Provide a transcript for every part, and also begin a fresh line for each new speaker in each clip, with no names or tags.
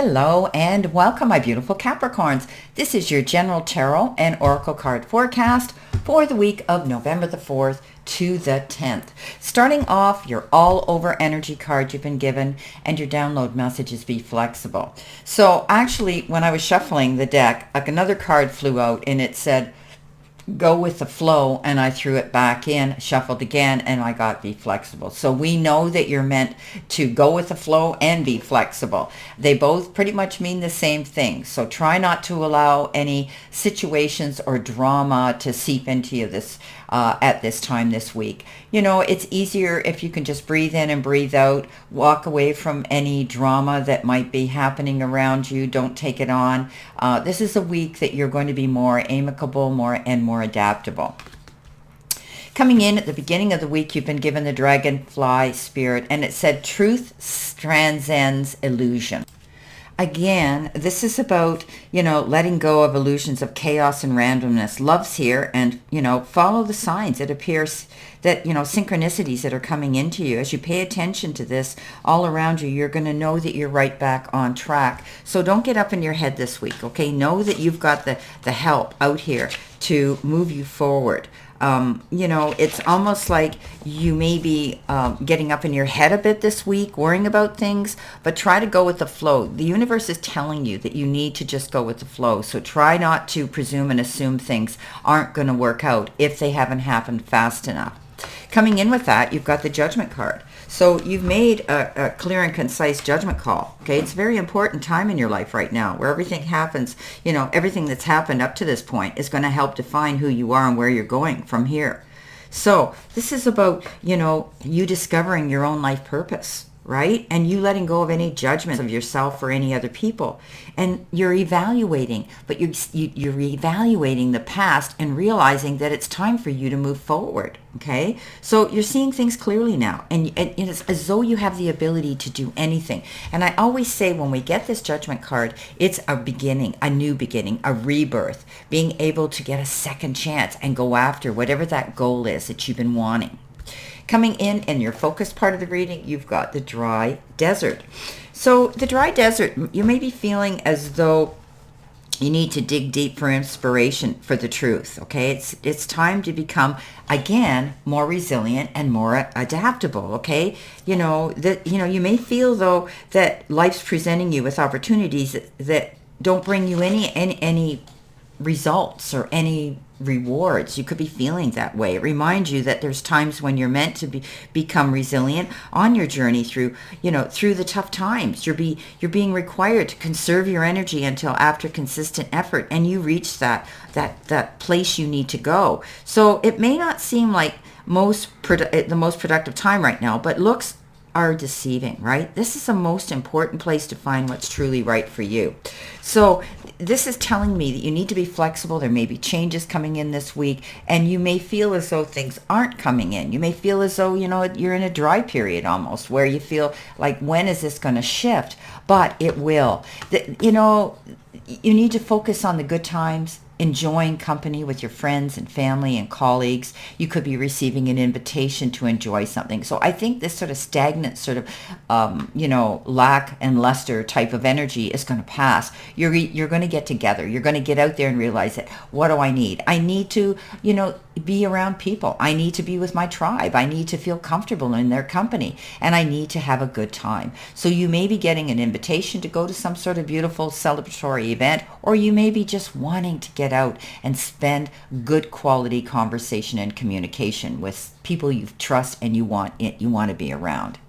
Hello and welcome, my beautiful Capricorns. This is your general tarot and oracle card forecast for the week of November the 4th to the 10th. Starting off, your all over energy card you've been given, and your download message is be flexible. So actually, when I was shuffling the deck, another card flew out and it said go with the flow, and I threw it back in, shuffled again, and I got be flexible. So we know that you're meant to go with the flow and be flexible. They both pretty much mean the same thing. So try not to allow any situations or drama to seep into you at this time this week. You know, it's easier if you can just breathe in and breathe out, walk away from any drama that might be happening around you. Don't take it on. This is a week that you're going to be more amicable, more adaptable. Coming in at the beginning of the week, you've been given the dragonfly spirit, and it said truth transcends illusion. Again, this is about, letting go of illusions of chaos and randomness. Love's here, and, follow the signs. It appears that, synchronicities that are coming into you. As you pay attention to this all around you, you're going to know that you're right back on track. So don't get up in your head this week, okay? Know that you've got the help out here to move you forward. It's almost like you may be getting up in your head a bit this week, worrying about things, but try to go with the flow. The universe is telling you that you need to just go with the flow. So try not to presume and assume things aren't going to work out if they haven't happened fast enough. Coming in with that, you've got the judgment card. So you've made a clear and concise judgment call. Okay, it's a very important time in your life right now where everything happens, everything that's happened up to this point is going to help define who you are and where you're going from here. So this is about, you discovering your own life purpose, right? And you letting go of any judgment of yourself or any other people. And you're evaluating, but you're evaluating the past and realizing that it's time for you to move forward, okay? So you're seeing things clearly now, and it's as though you have the ability to do anything. And I always say when we get this judgment card, it's a beginning, a new beginning, a rebirth, being able to get a second chance and go after whatever that goal is that you've been wanting. Coming in your focus part of the reading, you've got the dry desert. So the dry desert, you may be feeling as though you need to dig deep for inspiration for the truth, okay? It's time to become, again, more resilient and more adaptable, okay? You may feel, though, that life's presenting you with opportunities that don't bring you any results or any rewards. You could be feeling that way. It reminds you that there's times when you're meant to become resilient on your journey through the tough times. You're being required to conserve your energy until after consistent effort, and you reach that place you need to go. So it may not seem like the most productive time right now, but looks are deceiving, right? This is the most important place to find what's truly right for you. So this is telling me that you need to be flexible. There may be changes coming in this week, and you may feel as though things aren't coming in. You may feel as though, you're in a dry period almost, where you feel like, when is this going to shift? But it will. You need to focus on the good times, enjoying company with your friends and family and colleagues. You could be receiving an invitation to enjoy something. So I think this sort of stagnant sort of, lack and luster type of energy is going to pass. You're going to get together. You're going to get out there and realize that, what do I need? I need to, be around people. I need to be with my tribe. I need to feel comfortable in their company, and I need to have a good time. So you may be getting an invitation to go to some sort of beautiful celebratory event, or you may be just wanting to get out and spend good quality conversation and communication with people you trust and you want to be around.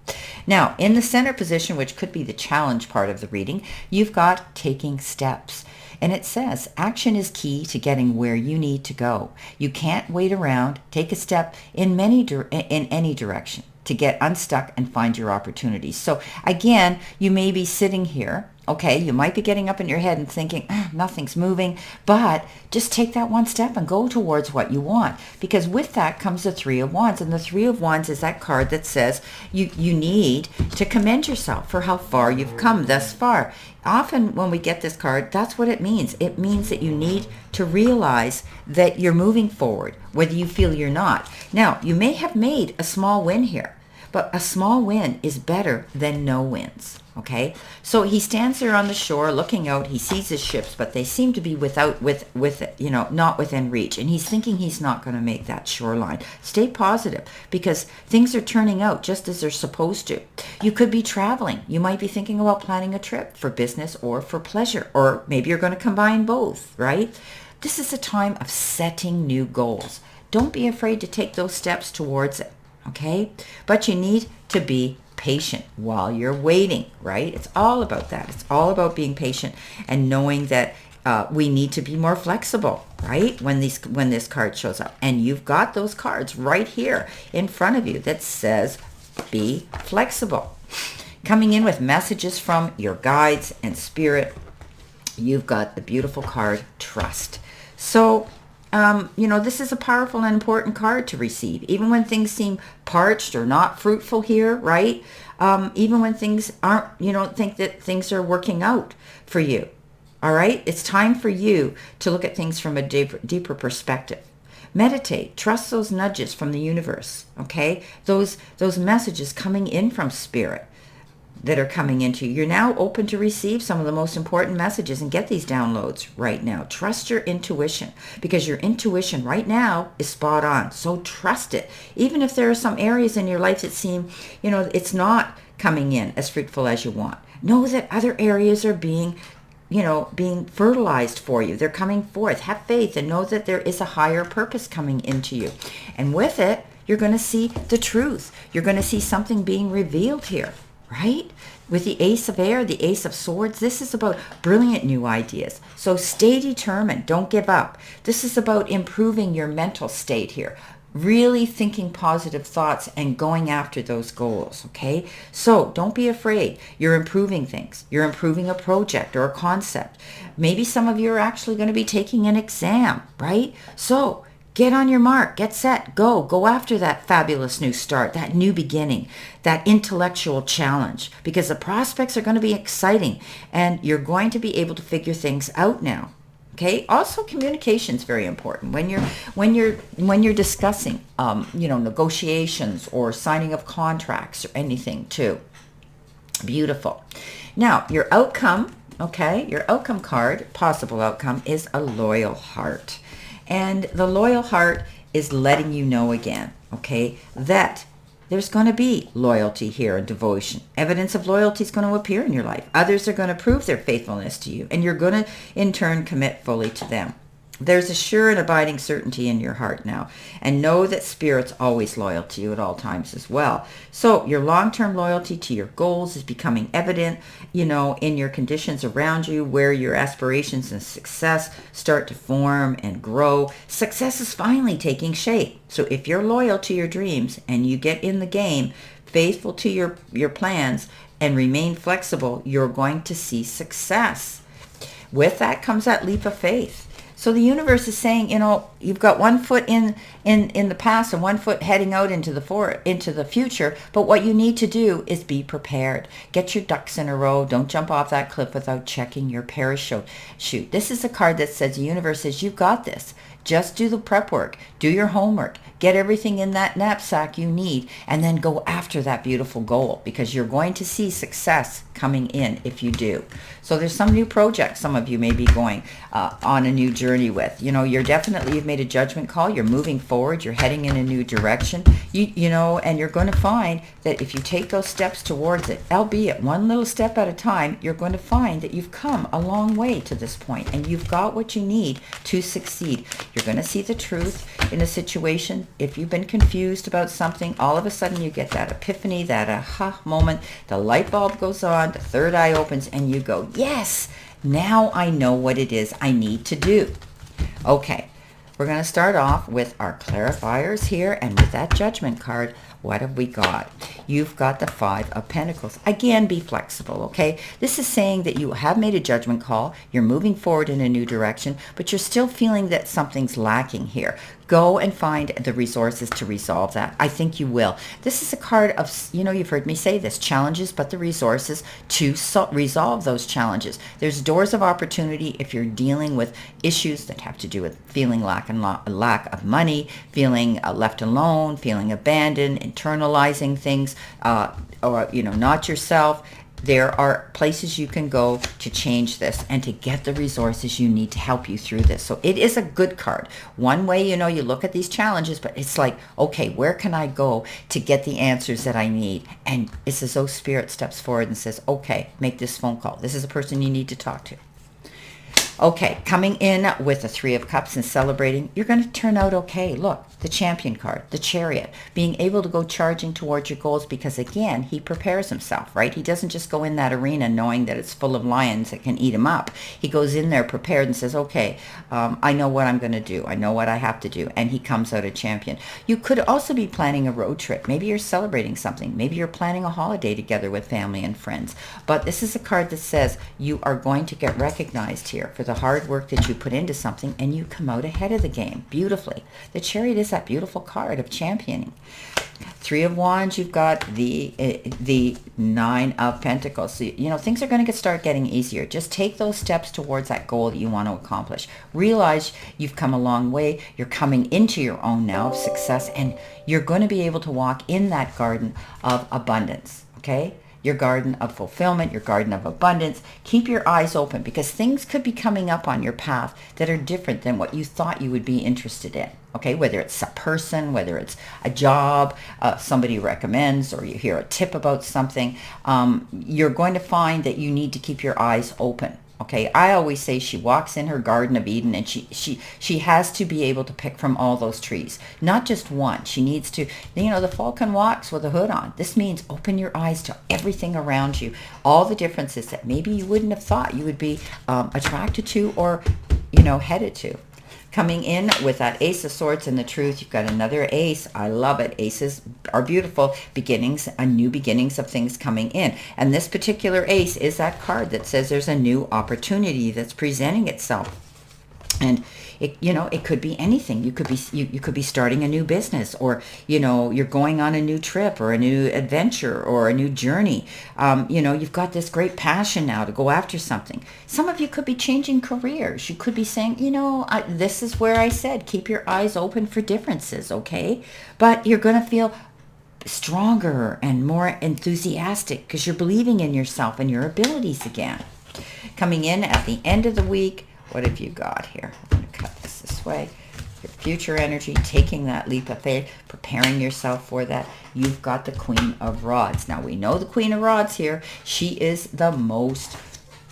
Now, in the center position, which could be the challenge part of the reading, you've got taking steps. And it says, action is key to getting where you need to go. You can't wait around. Take a step in any direction to get unstuck and find your opportunities. So again, you may be sitting here. Okay, you might be getting up in your head and thinking, nothing's moving, but just take that one step and go towards what you want. Because with that comes the Three of Wands. And the Three of Wands is that card that says you need to commend yourself for how far you've come thus far. Often when we get this card, that's what it means. It means that you need to realize that you're moving forward, whether you feel you're not. Now, you may have made a small win here, but a small win is better than no wins. Okay, so he stands there on the shore looking out. He sees his ships, but they seem to be not within reach. And he's thinking he's not going to make that shoreline. Stay positive, because things are turning out just as they're supposed to. You could be traveling. You might be thinking about planning a trip for business or for pleasure, or maybe you're going to combine both, right? This is a time of setting new goals. Don't be afraid to take those steps towards it, okay? But you need to be patient while you're waiting, right? It's all about that. It's all about being patient and knowing that we need to be more flexible, right? When this card shows up. And you've got those cards right here in front of you that says, be flexible. Coming in with messages from your guides and spirit, you've got the beautiful card, trust. So, this is a powerful and important card to receive, even when things seem parched or not fruitful here, right? Even when things aren't, you don't think that things are working out for you, all right? It's time for you to look at things from a deeper perspective. Meditate, trust those nudges from the universe, okay? Those messages coming in from spirit that are coming into you. You're now open to receive some of the most important messages and get these downloads right now. Trust your intuition, because your intuition right now is spot on. So trust it. Even if there are some areas in your life that seem, it's not coming in as fruitful as you want. Know that other areas are being fertilized for you. They're coming forth. Have faith and know that there is a higher purpose coming into you. And with it, you're going to see the truth. You're going to see something being revealed here. Right? With the Ace of Air, the Ace of Swords, this is about brilliant new ideas. So stay determined. Don't give up. This is about improving your mental state here. Really thinking positive thoughts and going after those goals, okay? So don't be afraid. You're improving things. You're improving a project or a concept. Maybe some of you are actually going to be taking an exam, right? So get on your mark, get set, go after that fabulous new start, that new beginning, that intellectual challenge, because the prospects are going to be exciting and you're going to be able to figure things out now. Okay. Also, communication is very important when you're discussing, negotiations or signing of contracts or anything too. Beautiful. Now, your outcome, okay, your outcome card, possible outcome, is a loyal heart. And the loyal heart is letting you know again, okay, that there's going to be loyalty here and devotion. Evidence of loyalty is going to appear in your life. Others are going to prove their faithfulness to you, and you're going to, in turn, commit fully to them. There's a sure and abiding certainty in your heart now. And know that Spirit's always loyal to you at all times as well. So your long-term loyalty to your goals is becoming evident, in your conditions around you, where your aspirations and success start to form and grow. Success is finally taking shape. So if you're loyal to your dreams and you get in the game, faithful to your plans, and remain flexible, you're going to see success. With that comes that leap of faith. So the universe is saying, you've got one foot in the past and one foot heading out into the future. But what you need to do is be prepared. Get your ducks in a row. Don't jump off that cliff without checking your parachute. This is a card that says the universe says, you've got this. Just do the prep work. Do your homework. Get everything in that knapsack you need, and then go after that beautiful goal, because you're going to see success coming in if you do. So there's some new projects some of you may be going on a new journey with. You've made a judgment call. You're moving forward. You're heading in a new direction. And you're going to find that if you take those steps towards it, albeit one little step at a time, you're going to find that you've come a long way to this point, and you've got what you need to succeed. You're going to see the truth in a situation. If you've been confused about something, all of a sudden you get that epiphany, that aha moment, the light bulb goes on, the third eye opens, and you go, yes, now I know what it is I need to do. Okay, we're going to start off with our clarifiers here, and with that judgment card, what have we got? You've got the Five of Pentacles. Again, be flexible, okay? This is saying that you have made a judgment call. You're moving forward in a new direction, but you're still feeling that something's lacking here. Go and find the resources to resolve that. I think you will. This is a card of, you've heard me say this, challenges, but the resources to resolve those challenges. There's doors of opportunity if you're dealing with issues that have to do with feeling lack of money, feeling left alone, feeling abandoned, internalizing things, or not yourself. There are places you can go to change this and to get the resources you need to help you through this. So it is a good card. One way, you look at these challenges, but it's like, okay, where can I go to get the answers that I need? And it's as though Spirit steps forward and says, okay, make this phone call. This is a person you need to talk to. Okay, coming in with the Three of Cups and celebrating, you're going to turn out okay. Look, the Champion card, the Chariot, being able to go charging towards your goals because, again, he prepares himself, right? He doesn't just go in that arena knowing that it's full of lions that can eat him up. He goes in there prepared and says, okay, I know what I'm going to do. I know what I have to do. And he comes out a champion. You could also be planning a road trip. Maybe you're celebrating something. Maybe you're planning a holiday together with family and friends. But this is a card that says you are going to get recognized here for the hard work that you put into something, and you come out ahead of the game beautifully. The Chariot is that beautiful card of championing. Three of Wands, you've got the Nine of Pentacles. So, things are going to start getting easier. Just take those steps towards that goal that you want to accomplish. Realize you've come a long way. You're coming into your own now of success, and you're going to be able to walk in that garden of abundance, okay? Your garden of fulfillment, your garden of abundance. Keep your eyes open because things could be coming up on your path that are different than what you thought you would be interested in. Okay, whether it's a person, whether it's a job, somebody recommends, or you hear a tip about something, you're going to find that you need to keep your eyes open. Okay, I always say she walks in her Garden of Eden, and she has to be able to pick from all those trees, not just one. She needs to, the falcon walks with a hood on. This means open your eyes to everything around you, all the differences that maybe you wouldn't have thought you would be attracted to or, headed to. Coming in with that Ace of Swords and the Truth, you've got another ace. I love it. Aces are beautiful. Beginnings, new beginnings of things coming in. And this particular ace is that card that says there's a new opportunity that's presenting itself. And it could be anything. You could be starting a new business, or you're going on a new trip or a new adventure or a new journey. You've got this great passion now to go after something. Some of you could be changing careers. You could be saying, this is where I said keep your eyes open for differences, okay? But you're going to feel stronger and more enthusiastic because you're believing in yourself and your abilities again. Coming in at the end of the week, what have you got here? I'm going to cut this way. Your future energy, taking that leap of faith, preparing yourself for that. You've got the Queen of Rods. Now, we know the Queen of Rods here. She is the most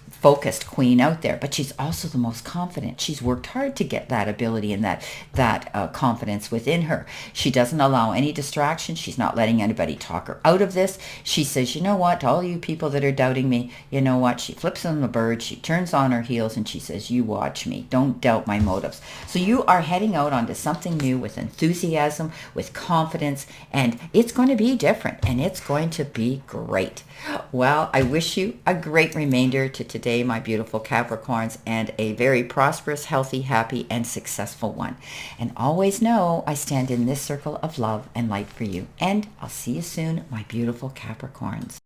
focused queen out there, but she's also the most confident. She's worked hard to get that ability and that confidence within her. She doesn't allow any distraction. She's not letting anybody talk her out of this. She says, you know what, to all you people that are doubting me, you know what, she flips on the bird, she turns on her heels, and she says, you watch me. Don't doubt my motives. So you are heading out onto something new with enthusiasm, with confidence, and it's going to be different, and it's going to be great. Well, I wish you a great remainder to today, my beautiful Capricorns, and a very prosperous, healthy, happy, and successful one. And always know I stand in this circle of love and light for you. And I'll see you soon, my beautiful Capricorns.